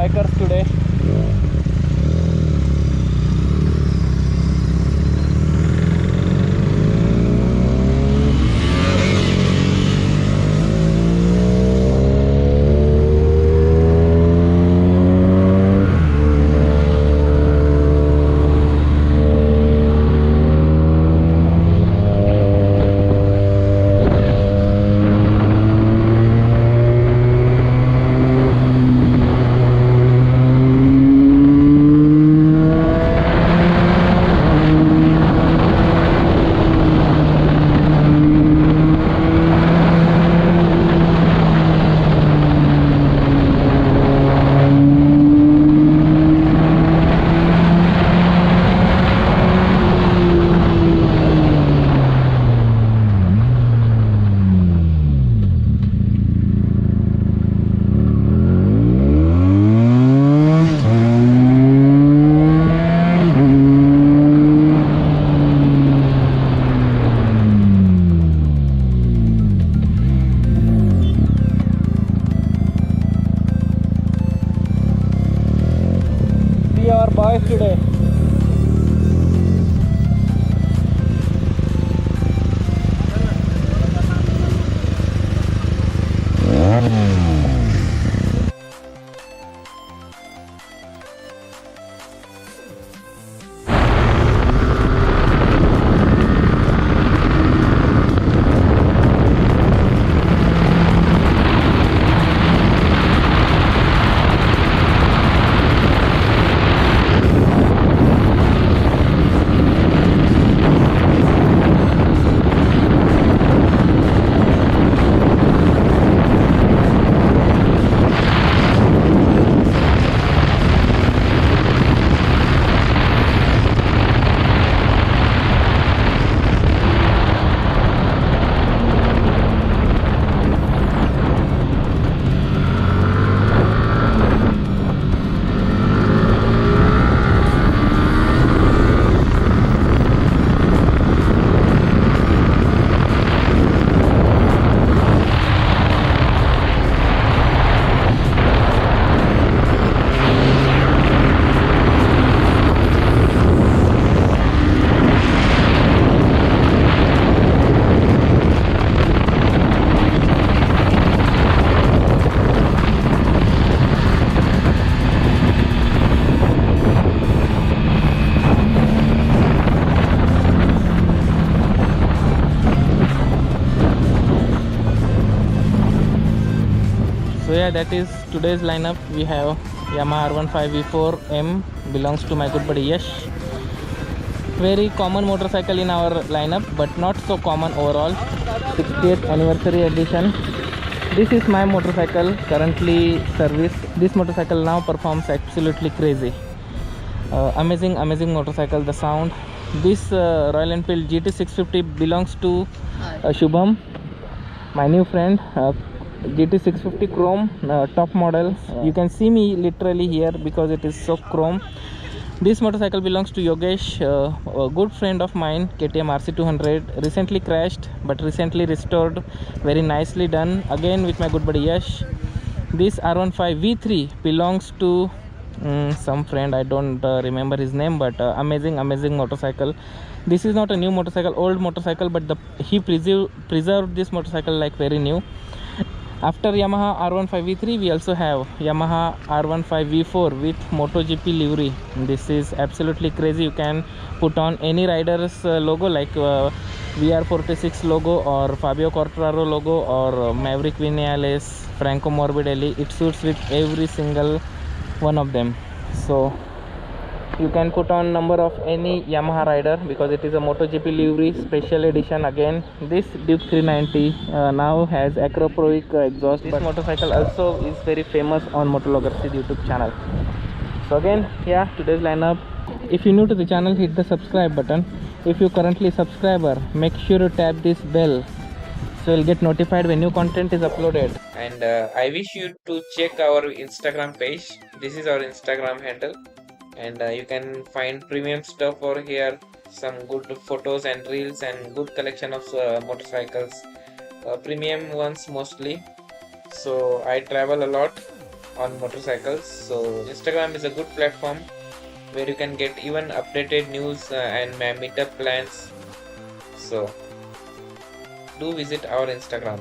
bikers today. Our boys today. So yeah, that is today's lineup. We have Yamaha R15 V4M, belongs to my good buddy Yash. Very common motorcycle in our lineup, but not so common overall. 60th anniversary edition. This is my motorcycle, currently serviced. This motorcycle now performs absolutely crazy. Amazing motorcycle. The sound. This Royal Enfield GT650 belongs to Shubham, my new friend. GT650 chrome, top model. You can see me literally here because it is so chrome. This motorcycle belongs to Yogesh, a good friend of mine. KTM RC 200, recently crashed but recently restored, very nicely done, again with my good buddy Yash. This R15 V3 belongs to some friend, I don't remember his name, but amazing motorcycle. This is not a new motorcycle, old motorcycle, but he preserved this motorcycle like very new. After Yamaha R15 V3, we also have Yamaha R15 V4 with MotoGP livery. This is absolutely crazy. You can put on any rider's logo like VR46 logo or Fabio Quartararo logo or Maverick Vinales, Franco Morbidelli. It suits with every single one of them. So you can put on number of any Yamaha rider because it is a MotoGP livery special edition. Again, this Duke 390 now has acroproic exhaust. This motorcycle also is very famous on Motologer's YouTube channel. So again, yeah, today's lineup. If you're new to the channel, hit the subscribe button. If you're currently a subscriber, make sure to tap this bell so you'll get notified when new content is uploaded. And I wish you to check our Instagram page. This is our Instagram handle, and you can find premium stuff over here, some good photos and reels and good collection of motorcycles, premium ones mostly. So I travel a lot, on motorcycles. So Instagram is a good platform where you can get even updated news and meetup plans. So do visit our Instagram.